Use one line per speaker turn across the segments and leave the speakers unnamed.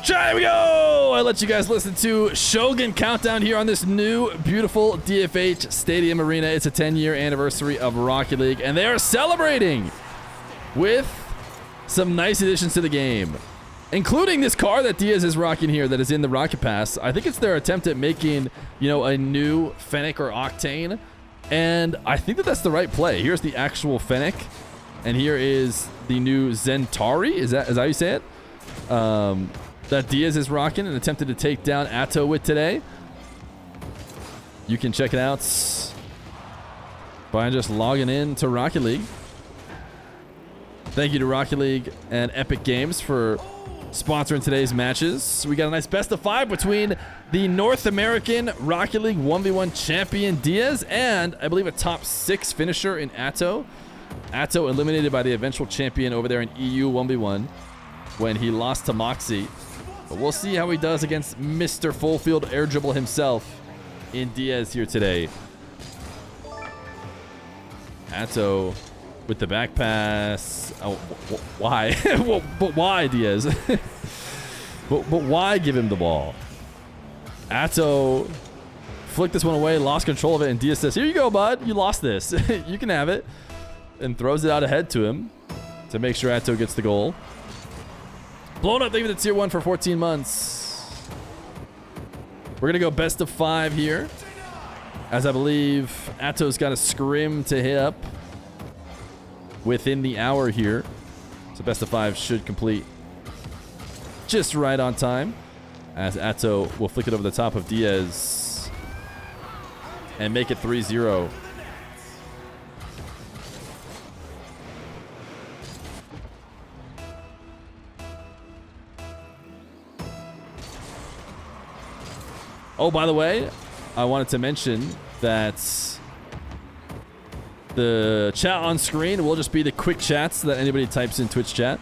Here we go! I let you guys listen to Shogun Countdown here on this new, beautiful DFH Stadium Arena. It's a 10-year anniversary of Rocket League, and they are celebrating with some nice additions to the game, including this car that Diaz is rocking here that is in the Rocket Pass. I think it's their attempt at making, you know, a new Fennec or Octane, and I think that that's the right play. Here's the actual Fennec, and here is the new Zentari. Is that how you say it? That Diaz is rocking and attempted to take down Atow with today. You can check it out by just logging in to Rocket League. Thank you to Rocket League and Epic Games for sponsoring today's matches. We got a nice best of 5 between the North American Rocket League 1v1 champion Diaz and I believe a top 6 finisher in Atow. Atow eliminated by the eventual champion over there in EU 1v1 when he lost to Moxie. But we'll see how he does against Mr. Full Field Air Dribble himself in Diaz here today. Atow with the back pass. Oh, why? But why, Diaz? but why give him the ball? Atow flicked this one away, lost control of it, and Diaz says, here you go, bud. You lost this. You can have it. And throws it out ahead to him to make sure Atow gets the goal. Blown up, leaving the tier 1 for 14 months. We're going to go best of 5 here, as I believe Atow's got a scrim to hit up within the hour here. So best of 5 should complete just right on time, as Atow will flick it over the top of Diaz and make it 3-0. Oh, by the way, I wanted to mention that the chat on screen will just be the quick chats that anybody types in Twitch chat,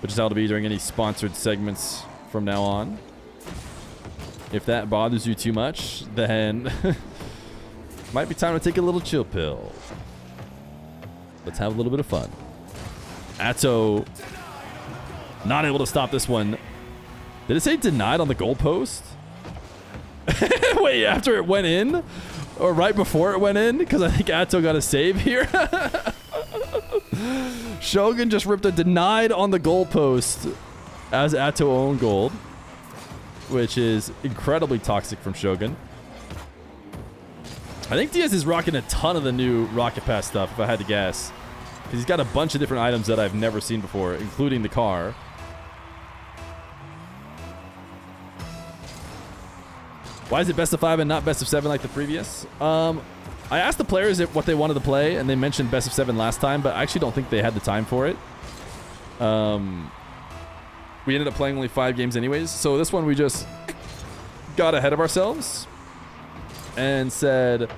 which is how it'll be during any sponsored segments from now on. If that bothers you too much, then might be time to take a little chill pill. Let's have a little bit of fun. Atow not able to stop this one. Did it say denied on the goalpost? Wait, after it went in? Or right before it went in? Because I think Atow got a save here. Shogun just ripped a denied on the goalpost as Atow owned goal, which is incredibly toxic from Shogun. I think Diaz is rocking a ton of the new Rocket Pass stuff, if I had to guess. Because he's got a bunch of different items that I've never seen before, including the car. Why is it best of 5 and not best of 7 like the previous? I asked the players what they wanted to play, and they mentioned best of 7 last time, but I actually don't think they had the time for it. We ended up playing only 5 games anyways, so this one we just got ahead of ourselves and said,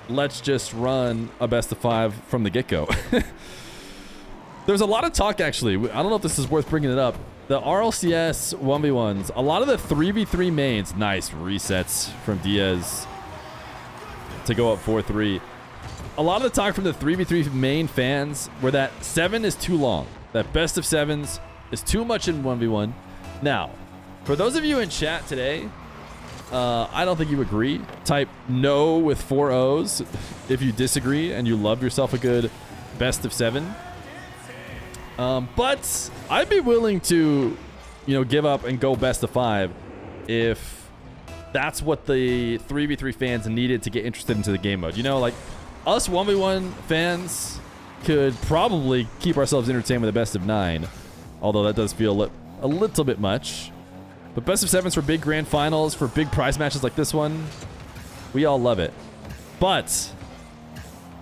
let's just run a best of 5 from the get-go. There's a lot of talk, actually. I don't know if this is worth bringing it up. The RLCS 1v1s, a lot of the 3v3 mains, nice resets from Diaz to go up 4-3. A lot of the talk from the 3v3 main fans were that 7 is too long. That best of 7s is too much in 1v1. Now, for those of you in chat today, I don't think you agree. Type no with 4 O's if you disagree and you love yourself a good best of 7. But I'd be willing to, give up and go best of 5 if that's what the 3v3 fans needed to get interested into the game mode. Like us 1v1 fans could probably keep ourselves entertained with a best of 9, although that does feel a little bit much. But best of 7s for big grand finals, for big prize matches like this one, we all love it. But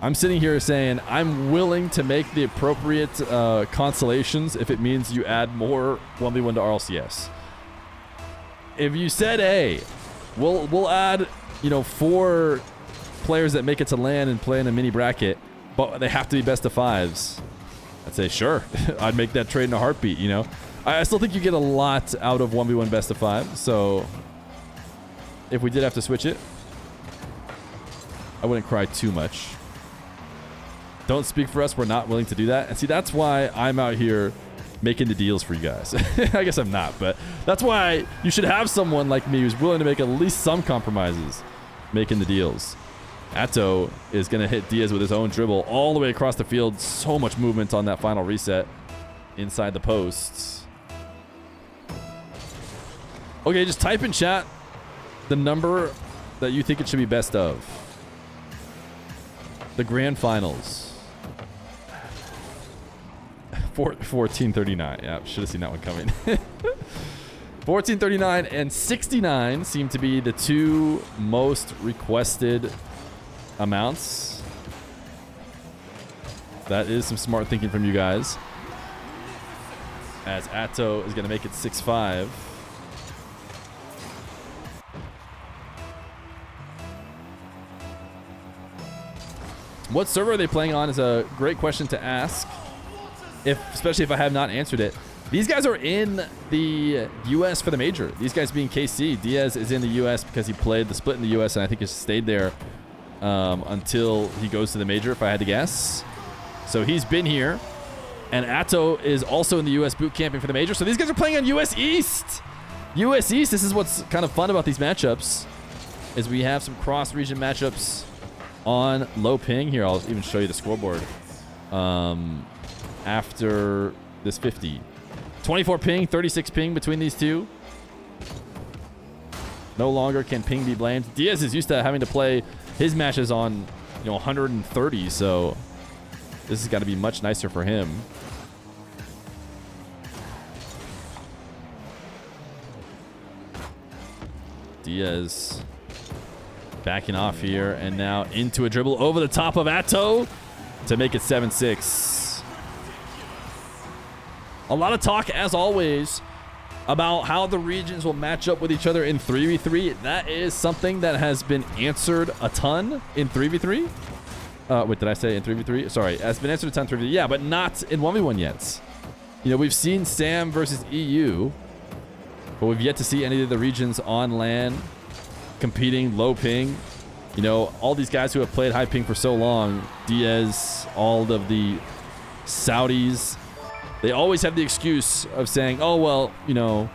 I'm sitting here saying I'm willing to make the appropriate consolations if it means you add more 1v1 to RLCS. If you said, hey, we'll add 4 players that make it to LAN and play in a mini bracket, but they have to be best of 5s, I'd say sure. I'd make that trade in a heartbeat. I still think you get a lot out of 1v1 best of 5, so if we did have to switch it, I wouldn't cry too much. Don't speak for us. We're not willing to do that. And see, that's why I'm out here making the deals for you guys. I guess I'm not, but that's why you should have someone like me who's willing to make at least some compromises making the deals. Atow is going to hit Diaz with his own dribble all the way across the field. So much movement on that final reset inside the posts. Okay, just type in chat the number that you think it should be best of. The grand finals. 1439. Yeah, should have seen that one coming. 1439 and 69 seem to be the two most requested amounts. That is some smart thinking from you guys. As Atow is going to make it 6-5. What server are they playing on is a great question to ask, especially if I have not answered it. These guys are in the U.S. for the major. These guys being KC. Diaz is in the U.S. because he played the split in the U.S. and I think has stayed there until he goes to the major, if I had to guess. So he's been here. And Atow is also in the U.S. boot camping for the major. So these guys are playing on U.S. East. U.S. East, this is what's kind of fun about these matchups, is we have some cross-region matchups on low ping. Here, I'll even show you the scoreboard after this 50. 24 ping, 36 ping between these two. No longer can ping be blamed. Diaz is used to having to play his matches on 130, so this has got to be much nicer for him. Diaz backing off here, and now into a dribble over the top of Atow to make it 7-6. A lot of talk, as always, about how the regions will match up with each other in 3v3. That is something that has been answered a ton in 3v3. Wait, did I say in 3v3? Sorry, has been answered a ton in 3v3. Yeah, but not in 1v1 yet. We've seen Sam versus EU, but we've yet to see any of the regions on LAN competing low ping. All these guys who have played high ping for so long, Diaz, all of the Saudis, they always have the excuse of saying, oh, well,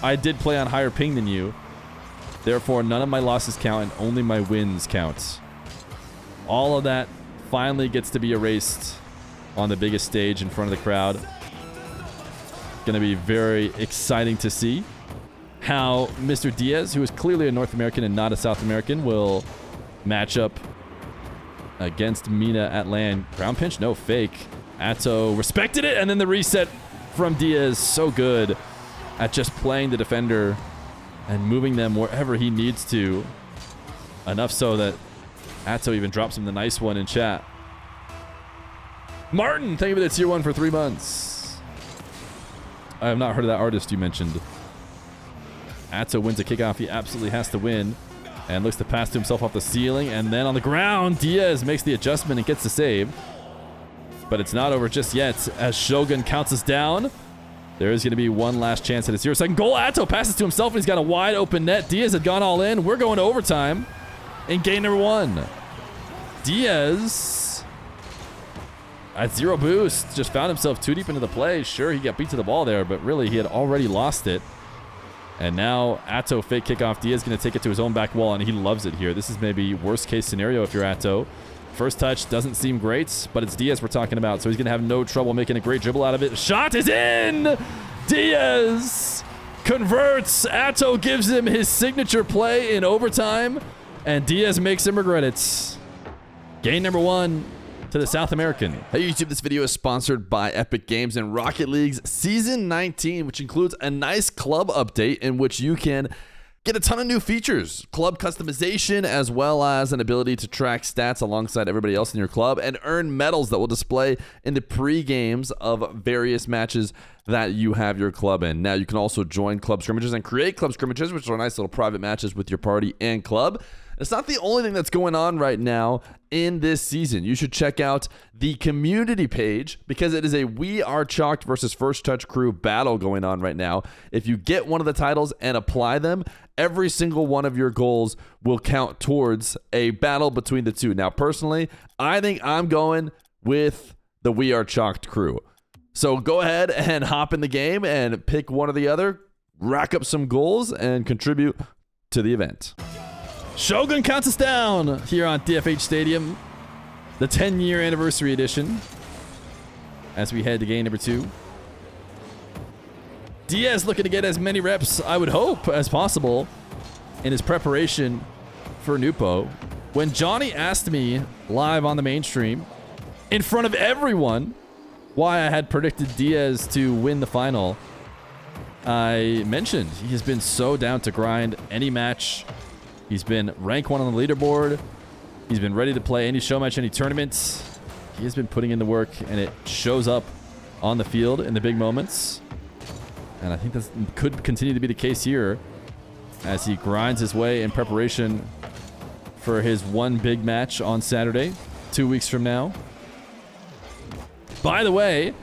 I did play on higher ping than you. Therefore, none of my losses count and only my wins count. All of that finally gets to be erased on the biggest stage in front of the crowd. Going to be very exciting to see how Mr. Diaz, who is clearly a North American and not a South American, will match up against Mina at LAN. Ground pinch? No, fake. Atow respected it, and then the reset from Diaz. So good at just playing the defender and moving them wherever he needs to. Enough so that Atow even drops him the nice one in chat. Martin, thank you for the tier 1 for 3 months. I have not heard of that artist you mentioned. Atow wins a kickoff. He absolutely has to win and looks to pass to himself off the ceiling. And then on the ground, Diaz makes the adjustment and gets the save. But it's not over just yet as Shogun counts us down. There is going to be one last chance at a 0-second goal. Atow passes to himself and he's got a wide open net. Diaz had gone all in. We're going to overtime in game number 1. Diaz at 0 boost just found himself too deep into the play. Sure, he got beat to the ball there, but really he had already lost it. And now Atow fake kickoff. Diaz going to take it to his own back wall, and he loves it here. This is maybe worst case scenario if you're Atow. First touch doesn't seem great, but it's Diaz we're talking about, so he's going to have no trouble making a great dribble out of it. Shot is in! Diaz converts. Atow gives him his signature play in overtime, and Diaz makes him regret it. Game number 1 to the South American. Hey YouTube, this video is sponsored by Epic Games and Rocket League's Season 19, which includes a nice club update in which you can get a ton of new features, club customization, as well as an ability to track stats alongside everybody else in your club and earn medals that will display in the pre-games of various matches that you have your club in. Now, you can also join club scrimmages and create club scrimmages, which are nice little private matches with your party and club. It's not the only thing that's going on right now in this season. You should check out the community page because it is a We Are Chalked versus First Touch Crew battle going on right now. If you get one of the titles and apply them, every single one of your goals will count towards a battle between the two. Now, personally, I think I'm going with the We Are Chalked crew. So go ahead and hop in the game and pick one or the other, rack up some goals, and contribute to the event. Shogun counts us down here on DFH Stadium, the 10-year anniversary edition, as we head to game number 2. Diaz looking to get as many reps, I would hope, as possible in his preparation for Nupo. When Johnny asked me live on the mainstream, in front of everyone, why I had predicted Diaz to win the final, I mentioned he has been so down to grind any match. He's been rank 1 on the leaderboard. He's been ready to play any show match, any tournament. He has been putting in the work, and it shows up on the field in the big moments. And I think this could continue to be the case here as he grinds his way in preparation for his one big match on Saturday, 2 weeks from now. By the way,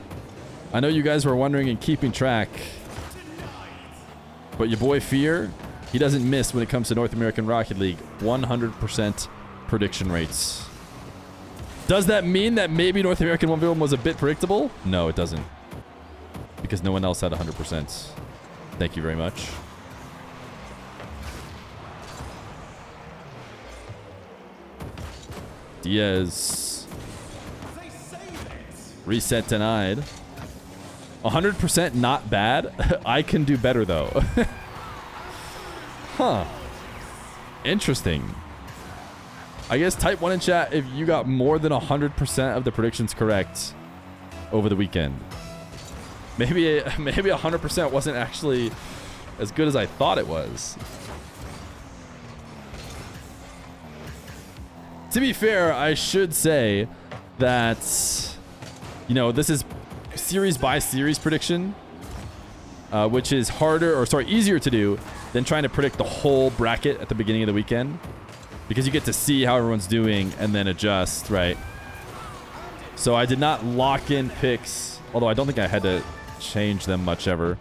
I know you guys were wondering and keeping track, but your boy Feer, he doesn't miss when it comes to North American Rocket League. 100% prediction rates. Does that mean that maybe North American 1v1 was a bit predictable? No, it doesn't. Because no one else had 100%. Thank you very much. Diaz. Reset denied. 100% not bad. I can do better though. Huh. Interesting. I guess type 1 in chat if you got more than 100% of the predictions correct over the weekend. Maybe 100% wasn't actually as good as I thought it was. To be fair, I should say that, you know, this is series by series prediction, which is easier to do than trying to predict the whole bracket at the beginning of the weekend, because you get to see how everyone's doing and then adjust, right? So I did not lock in picks, although I don't think I had to change them much ever.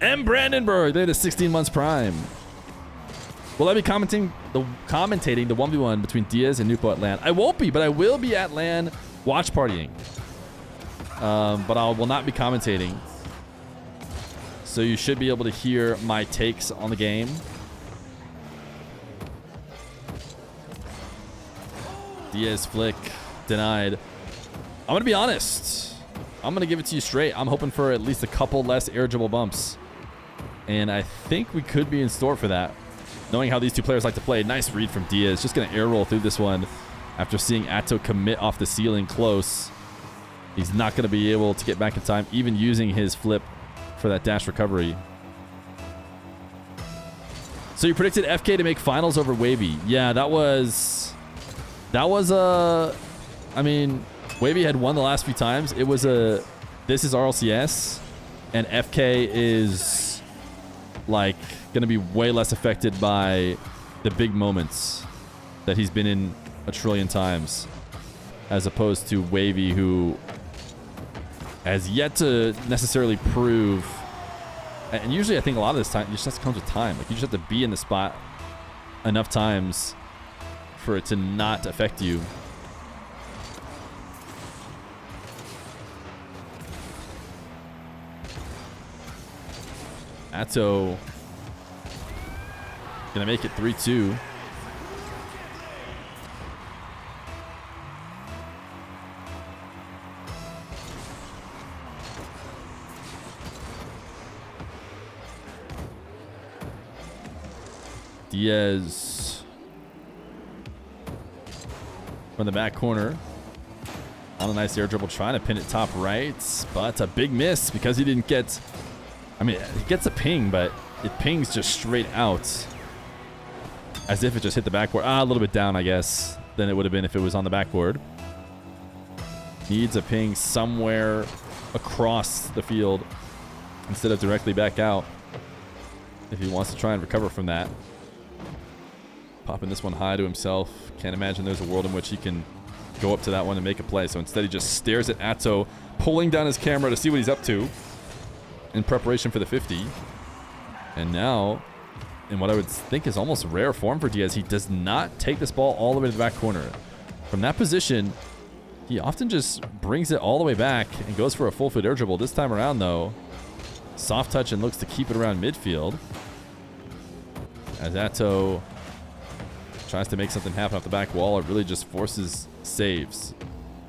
M. Brandenburg, they had a 16 months prime. Will I be commentating the 1v1 between Diaz and Nupo at LAN? I won't be, but I will be at LAN watch partying. But I will not be commentating. So you should be able to hear my takes on the game. Diaz flick denied. I'm going to be honest. I'm going to give it to you straight. I'm hoping for at least a couple less air dribble bumps. And I think we could be in store for that. Knowing how these two players like to play. Nice read from Diaz. Just going to air roll through this one after seeing Atow commit off the ceiling close. He's not going to be able to get back in time, even using his flip for that dash recovery. So you predicted FK to make finals over Wavy. Yeah, that was I mean, Wavy had won the last few times. It was this is RLCS, and FK is like going to be way less affected by the big moments that he's been in a trillion times, as opposed to Wavy, who has yet to necessarily prove. And usually I think a lot of this time, it just comes with time. Like, you just have to be in the spot enough times for it to not affect you. Atow gonna make it 3-2. Diaz from the back corner on a nice air dribble, trying to pin it top right, but a big miss because he didn't get, I mean, he gets a ping, but it pings just straight out as if it just hit the backboard. A little bit down, I guess, than it would have been if it was on the backboard. Needs a ping somewhere across the field instead of directly back out if he wants to try and recover from that. Popping this one high to himself. Can't imagine there's a world in which he can go up to that one and make a play. So instead he just stares at Atow, pulling down his camera to see what he's up to in preparation for the 50. And now, in what I would think is almost rare form for Diaz, he does not take this ball all the way to the back corner. From that position, He often just brings it all the way back and goes for a full foot air dribble. This time around, though, soft touch and looks to keep it around midfield. As Atow tries to make something happen off the back wall, it really just forces saves.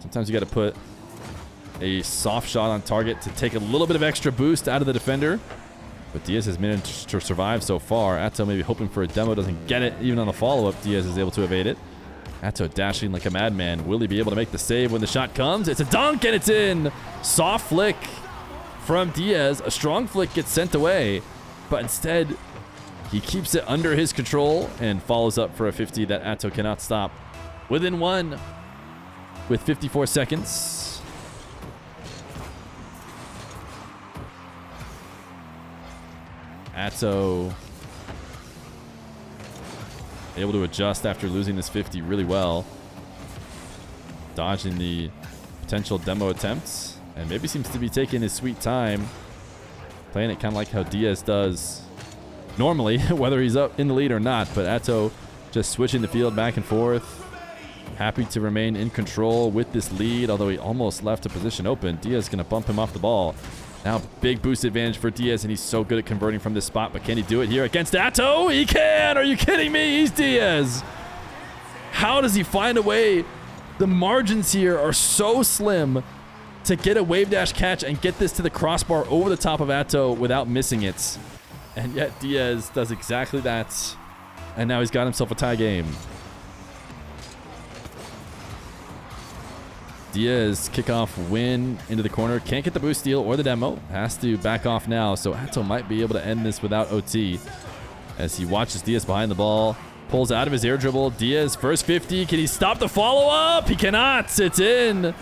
Sometimes you got to put a soft shot on target to take a little bit of extra boost out of the defender. But Diaz has managed to survive so far. Atow maybe hoping for a demo, doesn't get it. Even on the follow-up, Diaz is able to evade it. Atow dashing like a madman. Will he be able to make the save when the shot comes? It's a dunk and it's in. Soft flick from Diaz. A strong flick gets sent away, but instead he keeps it under his control and follows up for a 50 that Atow cannot stop. Within one with 54 seconds. Atow able to adjust after losing this 50 really well. Dodging the potential demo attempts. And maybe seems to be taking his sweet time. Playing it kind of like how Diaz does normally, whether he's up in the lead or not. But Atow just switching the field back and forth. Happy to remain in control with this lead, although he almost left a position open. Diaz going to bump him off the ball. Now big boost advantage for Diaz, and he's so good at converting from this spot. But can he do it here against Atow? He can! Are you kidding me? He's Diaz. How does he find a way? The margins here are so slim to get a wave dash catch and get this to the crossbar over the top of Atow without missing it. And yet Diaz does exactly that. And now he's got himself a tie game. Diaz kickoff win into the corner. Can't get the boost steal or the demo. Has to back off now. So Atow might be able to end this without OT. As he watches Diaz behind the ball. Pulls out of his air dribble. Diaz first 50. Can he stop the follow-up? He cannot. It's in.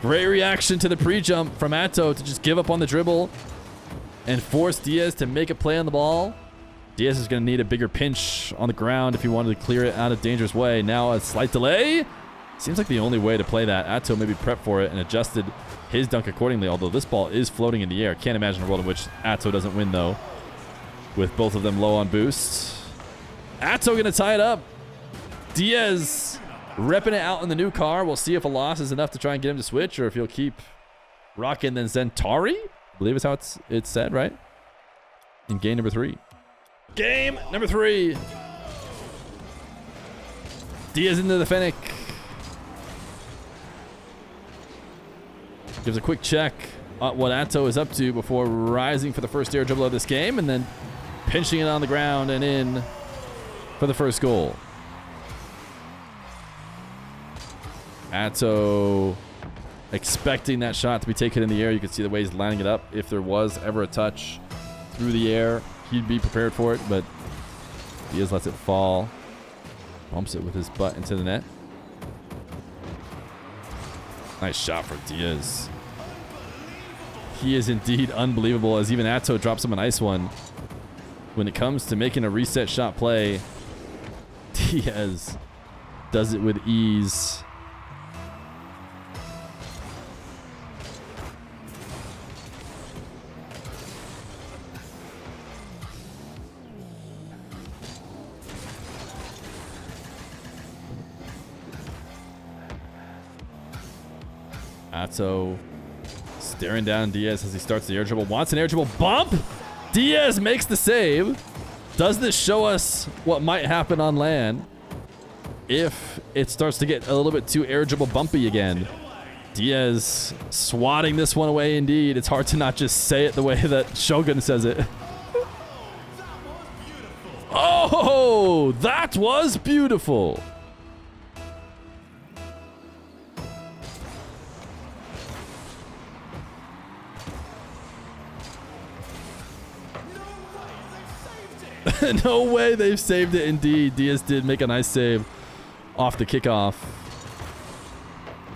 Great reaction to the pre-jump from Atow to just give up on the dribble and force Diaz to make a play on the ball. Diaz is going to need a bigger pinch on the ground if he wanted to clear it out of dangerous way. Now a slight delay. Seems like the only way to play that. Atow maybe prepped for it and adjusted his dunk accordingly, although this ball is floating in the air. Can't imagine a world in which Atow doesn't win, though, with both of them low on boost. Atow going to tie it up. Diaz repping it out in the new car. We'll see if a loss is enough to try and get him to switch or if he'll keep rocking then Zentari. I believe is how it's said, right? In game number 3. Game number 3. Diaz into the Fennec. Gives a quick check on what Atow is up to before rising for the first air dribble of this game and then pinching it on the ground and in for the first goal. Atow expecting that shot to be taken in the air. You can see the way he's lining it up. If there was ever a touch through the air, he'd be prepared for it, but Diaz lets it fall. Bumps it with his butt into the net. Nice shot for Diaz. He is indeed unbelievable, as even Atow drops him a nice one. When it comes to making a reset shot play, Diaz does it with ease. Atow staring down Diaz as he starts the air dribble. Wants an air dribble bump. Diaz makes the save. Does this show us what might happen on land if it starts to get a little bit too air dribble bumpy again? Diaz swatting this one away indeed. It's hard to not just say it the way that Shogun says it. Oh, that was beautiful. No way they've saved it indeed. Diaz did make a nice save off the kickoff.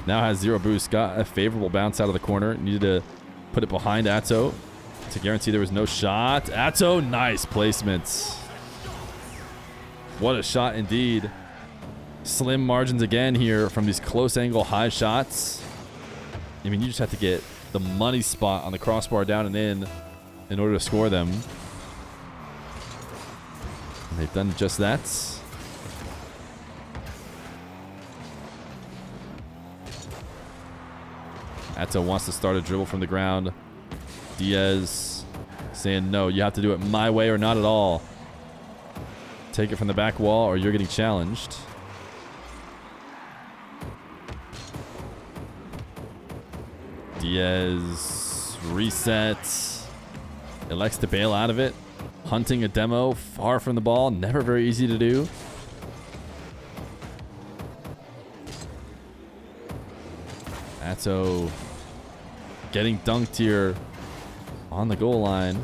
Now has 0 boost. Got a favorable bounce out of the corner. Needed to put it behind Atow to guarantee there was no shot. Atow, nice placements. What a shot indeed. Slim margins again here from these close angle high shots. I mean, you just have to get the money spot on the crossbar down and in order to score them. And they've done just that. Atow wants to start a dribble from the ground. Diaz saying, no, you have to do it my way or not at all. Take it from the back wall or you're getting challenged. Diaz resets. Elects to bail out of it. Hunting a demo far from the ball. Never very easy to do. Atow getting dunked here on the goal line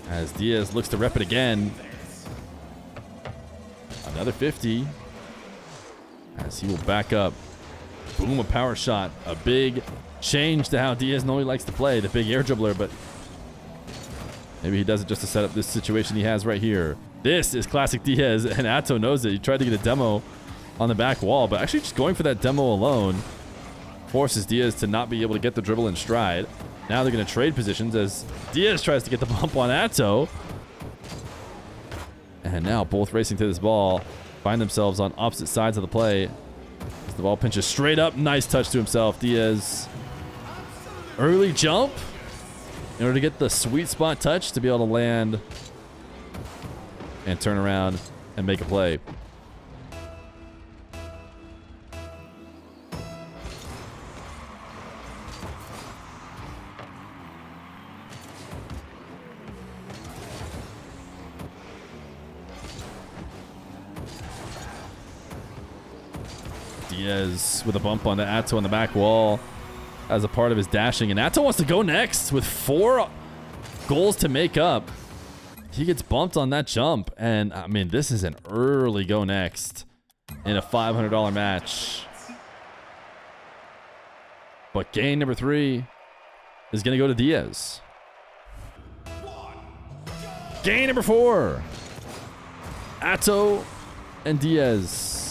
as Diaz looks to rep it again. Another 50 as he will back up. Boom, a power shot. A big change to how Diaz normally likes to play, the big air dribbler, but maybe he does it just to set up this situation he has right here. This is classic Diaz, and Atow knows it. He tried to get a demo on the back wall, but actually just going for that demo alone forces Diaz to not be able to get the dribble in stride. Now they're going to trade positions as Diaz tries to get the bump on Atow. And now both racing to this ball, find themselves on opposite sides of the play. As the ball pinches straight up, nice touch to himself. Diaz, early jump in order to get the sweet spot touch to be able to land and turn around and make a play. Diaz with a bump onto Atow on the back wall as a part of his dashing. And Atow wants to go next with 4 goals to make up. He gets bumped on that jump. And, I mean, this is an early go next in a $500 match. But game number 3 is going to go to Diaz. Game number 4. Atow and Diaz.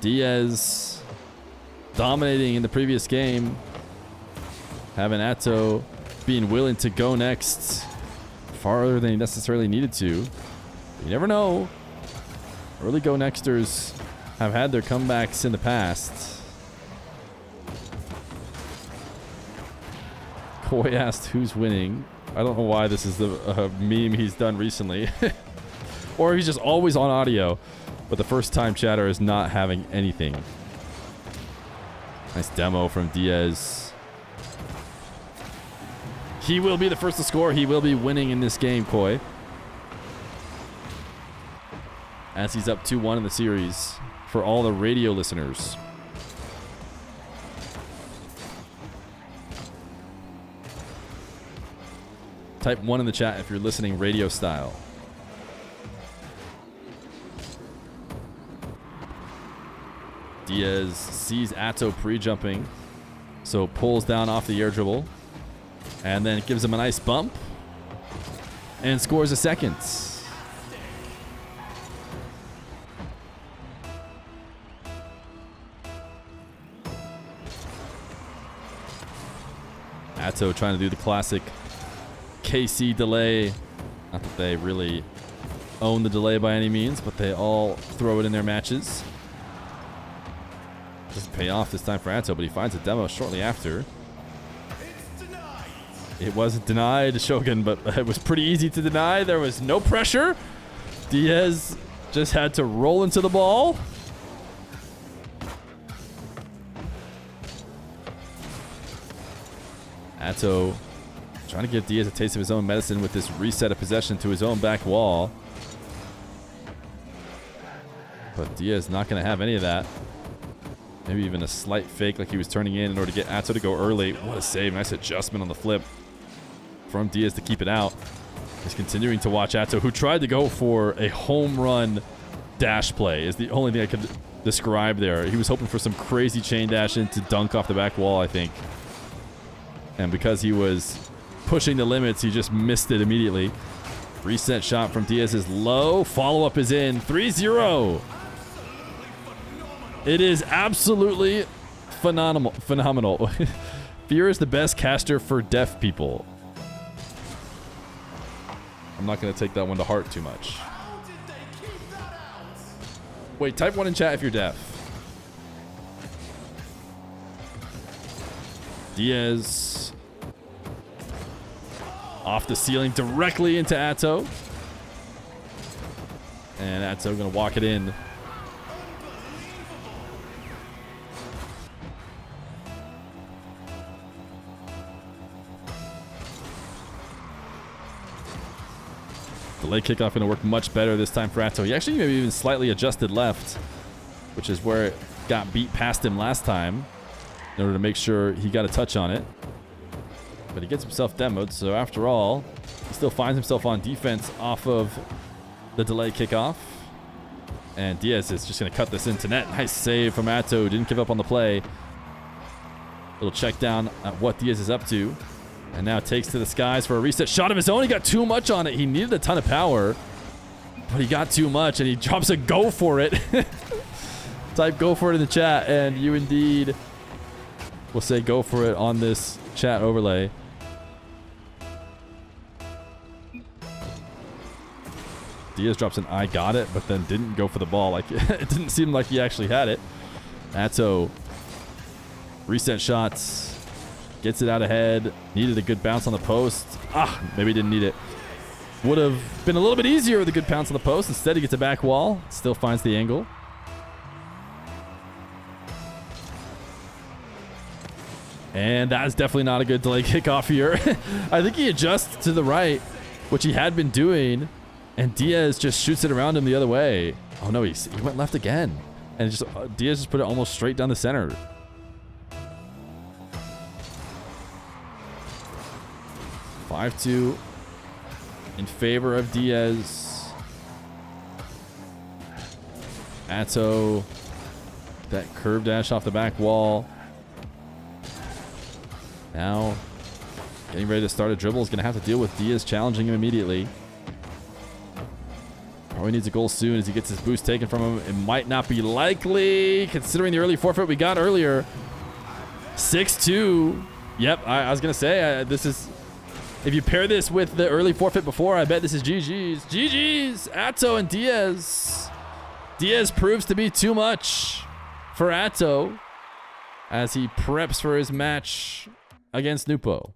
Diaz dominating in the previous game, having Atow being willing to go next farther than he necessarily needed to. You never know. Early go nexters have had their comebacks in the past. Koi asked who's winning. I don't know why this is the meme he's done recently. Or he's just always on audio. But the first time chatter is not having anything. Nice demo from Diaz. He will be the first to score. He will be winning in this game, Koi. As he's up 2-1 in the series for all the radio listeners. Type 1 in the chat if you're listening radio style. Diaz sees Atow pre-jumping, so pulls down off the air dribble, and then gives him a nice bump, and scores a second. Atow trying to do the classic KC delay. Not that they really own the delay by any means, but they all throw it in their matches. Doesn't pay off this time for Atow, but he finds a demo shortly after. It wasn't denied, Shogun, but it was pretty easy to deny. There was no pressure. Diaz just had to roll into the ball. Atow trying to give Diaz a taste of his own medicine with this reset of possession to his own back wall. But Diaz not going to have any of that. Maybe even a slight fake like he was turning in order to get Atow to go early. What a save. Nice adjustment on the flip from Diaz to keep it out. He's continuing to watch Atow, who tried to go for a home run dash play is the only thing I could describe there. He was hoping for some crazy chain dash in to dunk off the back wall, I think. And because he was pushing the limits, he just missed it immediately. Reset shot from Diaz is low. Follow-up is in. 3-0. It is absolutely phenomenal. Feer is the best caster for deaf people. I'm not going to take that one to heart too much. Wait, type 1 in chat if you're deaf. Diaz off the ceiling directly into Atow. And Atow gonna walk it in. The leg kickoff going to work much better this time for Atow. He actually maybe even slightly adjusted left, which is where it got beat past him last time in order to make sure he got a touch on it. But he gets himself demoed, so after all, he still finds himself on defense off of the delay kickoff. And Diaz is just going to cut this into net. Nice save from Atow. Didn't give up on the play. Little check down at what Diaz is up to. And now takes to the skies for a reset shot of his own. He got too much on it. He needed a ton of power, but he got too much, and he drops a go for it. Type go for it in the chat, and you indeed will say go for it on this chat overlay. Diaz drops an I got it, but then didn't go for the ball. Like it didn't seem like he actually had it. Atow reset shots. Gets it out ahead. Needed a good bounce on the post. Maybe didn't need it. Would have been a little bit easier with a good bounce on the post. Instead, he gets a back wall. Still finds the angle. And that is definitely not a good delay kickoff here. I think he adjusts to the right, which he had been doing. And Diaz just shoots it around him the other way. Oh, no, he went left again. And Diaz just put it almost straight down the center. 5-2 in favor of Diaz. Atow, that curve dash off the back wall. Now, getting ready to start a dribble. Is going to have to deal with Diaz challenging him immediately. Probably needs a goal soon as he gets his boost taken from him. It might not be likely, considering the early forfeit we got earlier. 6-2. Yep, I was going to say, this is... If you pair this with the early forfeit before, I bet this is GG's. GG's! Atow and Diaz. Diaz proves to be too much for Atow as he preps for his match against Nupo.